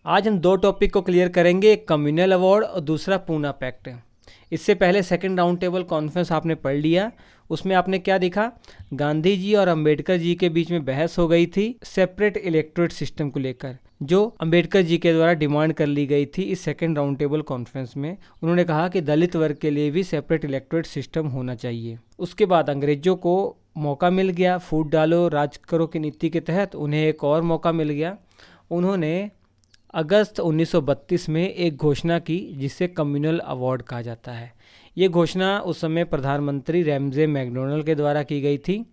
आज हम दो टॉपिक को क्लियर करेंगे, एक कम्युनल अवार्ड और दूसरा पूना पैक्ट। इससे पहले सेकंड राउंड टेबल कॉन्फ्रेंस आपने पढ़ लिया, उसमें आपने क्या देखा, गांधी जी और अंबेडकर जी के बीच में बहस हो गई थी सेपरेट इलेक्टोरेट सिस्टम को लेकर, जो अंबेडकर जी के द्वारा डिमांड कर ली गई थी इस सेकंड राउंड टेबल कॉन्फ्रेंस में। उन्होंने कहा कि दलित वर्ग के लिए भी सेपरेट इलेक्टोरेट सिस्टम होना चाहिए। उसके बाद अंग्रेजों को मौका मिल गया, फूट डालो राज करो की नीति के तहत उन्हें एक और मौका मिल गया। उन्होंने अगस्त 1932 में एक घोषणा की जिसे कम्युनल अवार्ड कहा जाता है। ये घोषणा उस समय प्रधानमंत्री रैमजे मैकडोनल्ड के द्वारा की गई थी।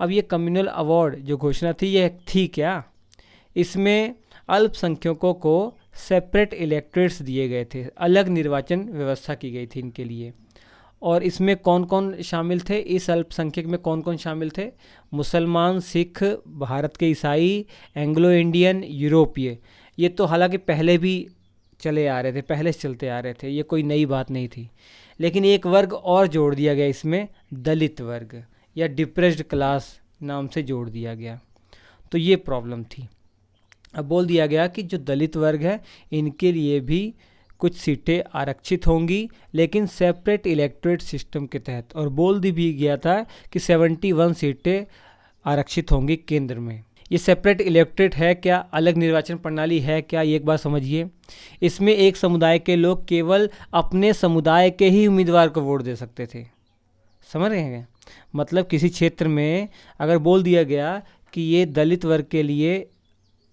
अब ये कम्युनल अवार्ड जो घोषणा थी ये थी क्या, इसमें अल्पसंख्यकों को सेपरेट इलेक्टोरेट्स दिए गए थे, अलग निर्वाचन व्यवस्था की गई थी इनके लिए। और इसमें कौन कौन शामिल थे, इस अल्पसंख्यक में कौन कौन शामिल थे, मुसलमान, सिख, भारत के ईसाई, एंग्लो इंडियन, यूरोपीय। ये तो हालांकि पहले भी चले आ रहे थे, पहले से चलते आ रहे थे, ये कोई नई बात नहीं थी। लेकिन एक वर्ग और जोड़ दिया गया इसमें, दलित वर्ग या डिप्रेस्ड क्लास नाम से जोड़ दिया गया। तो ये प्रॉब्लम थी। अब बोल दिया गया कि जो दलित वर्ग है इनके लिए भी कुछ सीटें आरक्षित होंगी, लेकिन सेपरेट इलेक्टोरेट सिस्टम के तहत। और बोल दी भी गया था कि 71 सीटें आरक्षित होंगी केंद्र में। ये सेपरेट इलेक्टोरेट है क्या, अलग निर्वाचन प्रणाली है क्या, ये एक बार समझिए। इसमें एक समुदाय के लोग केवल अपने समुदाय के ही उम्मीदवार को वोट दे सकते थे। समझ रहे हैं? मतलब किसी क्षेत्र में अगर बोल दिया गया कि ये दलित वर्ग के लिए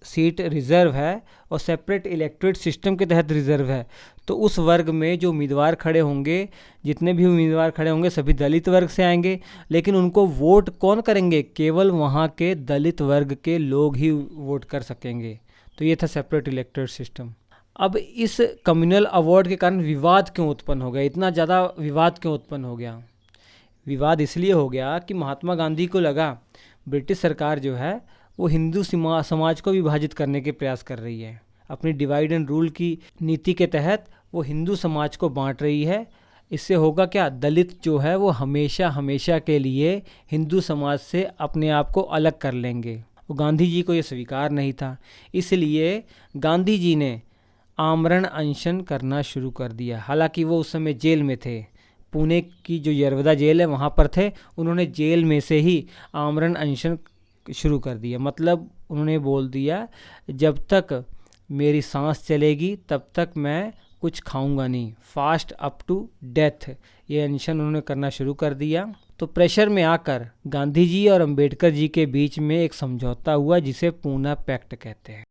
सीट रिज़र्व है और सेपरेट इलेक्टोरेट सिस्टम के तहत रिज़र्व है, तो उस वर्ग में जो उम्मीदवार खड़े होंगे, जितने भी उम्मीदवार खड़े होंगे सभी दलित वर्ग से आएंगे। लेकिन उनको वोट कौन करेंगे, केवल वहाँ के दलित वर्ग के लोग ही वोट कर सकेंगे। तो ये था सेपरेट इलेक्टोरेट सिस्टम। अब इस कम्युनल अवार्ड के कारण विवाद क्यों उत्पन्न हो गया, इतना ज़्यादा विवाद क्यों उत्पन्न हो गया? विवाद इसलिए हो गया कि महात्मा गांधी को लगा ब्रिटिश सरकार जो है वो हिंदू समाज को विभाजित करने के प्रयास कर रही है। अपनी डिवाइड एंड रूल की नीति के तहत वो हिंदू समाज को बांट रही है। इससे होगा क्या, दलित जो है वो हमेशा हमेशा के लिए हिंदू समाज से अपने आप को अलग कर लेंगे। वो गांधी जी को ये स्वीकार नहीं था, इसलिए गांधी जी ने आमरण अनशन करना शुरू कर दिया। हालांकि वो उस समय जेल में थे, पुणे की जो यरवदा जेल है वहाँ पर थे। उन्होंने जेल में से ही आमरण अनशन शुरू कर दिया। मतलब उन्होंने बोल दिया जब तक मेरी सांस चलेगी तब तक मैं कुछ खाऊंगा नहीं, फास्ट अप टू डेथ, ये अनशन उन्होंने करना शुरू कर दिया। तो प्रेशर में आकर गांधी जी और अंबेडकर जी के बीच में एक समझौता हुआ जिसे पूना पैक्ट कहते हैं।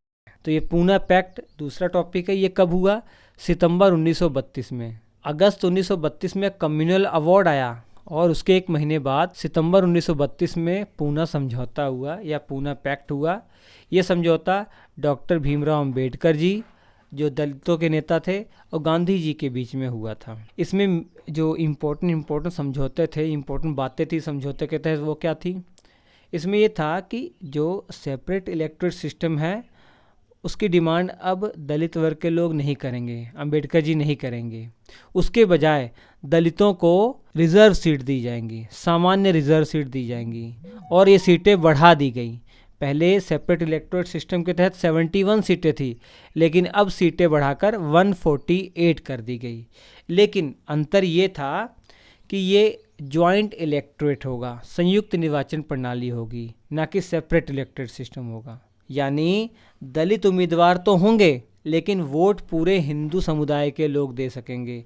तो ये पूना पैक्ट दूसरा टॉपिक है। ये कब हुआ? सितंबर 1932 में। अगस्त 1932 में कम्युनल अवार्ड आया और उसके एक महीने बाद सितंबर 1932 में पूना समझौता हुआ या पूना पैक्ट हुआ। ये समझौता डॉक्टर भीमराव अंबेडकर जी जो दलितों के नेता थे और गांधी जी के बीच में हुआ था। इसमें जो इम्पोर्टेंट समझौते थे, इम्पोर्टेंट बातें थी समझौते के तहत, वो क्या थी? इसमें ये था कि जो सेपरेट इलेक्टोरेट सिस्टम है उसकी डिमांड अब दलित वर्ग के लोग नहीं करेंगे, अंबेडकर जी नहीं करेंगे। उसके बजाय दलितों को रिज़र्व सीट दी जाएंगी, सामान्य रिज़र्व सीट दी जाएंगी और ये सीटें बढ़ा दी गई। पहले सेपरेट इलेक्टोरेट सिस्टम के तहत 71 सीटें थी, लेकिन अब सीटें बढ़ाकर 148 कर दी गई। लेकिन अंतर ये था कि ये जॉइंट इलेक्टोरेट होगा, संयुक्त निर्वाचन प्रणाली होगी, ना कि सेपरेट इलेक्टोरेट सिस्टम होगा। यानी दलित उम्मीदवार तो होंगे लेकिन वोट पूरे हिंदू समुदाय के लोग दे सकेंगे।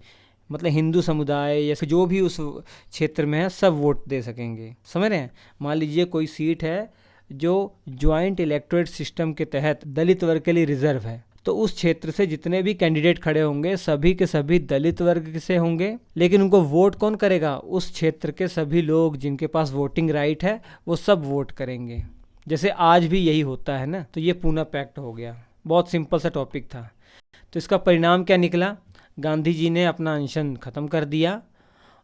मतलब हिंदू समुदाय या जो भी उस क्षेत्र में है सब वोट दे सकेंगे। समझ रहे हैं? मान लीजिए कोई सीट है जो जॉइंट इलेक्टोरेट सिस्टम के तहत दलित वर्ग के लिए रिजर्व है, तो उस क्षेत्र से जितने भी कैंडिडेट खड़े होंगे सभी के सभी दलित वर्ग से होंगे। लेकिन उनको वोट कौन करेगा? उस क्षेत्र के सभी लोग जिनके पास वोटिंग राइट है वो सब वोट करेंगे, जैसे आज भी यही होता है ना। तो ये पूना पैक्ट हो गया। बहुत सिंपल सा टॉपिक था। तो इसका परिणाम क्या निकला? गांधी जी ने अपना अनशन ख़त्म कर दिया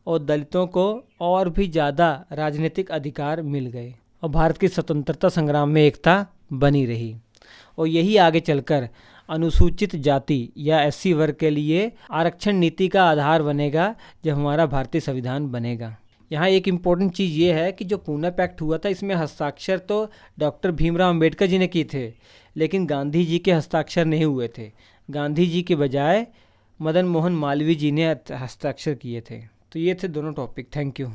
और दलितों को और भी ज़्यादा राजनीतिक अधिकार मिल गए और भारत की स्वतंत्रता संग्राम में एकता बनी रही। और यही आगे चलकर अनुसूचित जाति या एससी वर्ग के लिए आरक्षण नीति का आधार बनेगा जब हमारा भारतीय संविधान बनेगा। यहाँ एक इम्पोर्टेंट चीज़ ये है कि जो पूना पैक्ट हुआ था इसमें हस्ताक्षर तो डॉक्टर भीमराव अंबेडकर जी ने किए थे, लेकिन गांधी जी के हस्ताक्षर नहीं हुए थे। गांधी जी के बजाय मदन मोहन मालवीय जी ने हस्ताक्षर किए थे। तो ये थे दोनों टॉपिक। Thank you.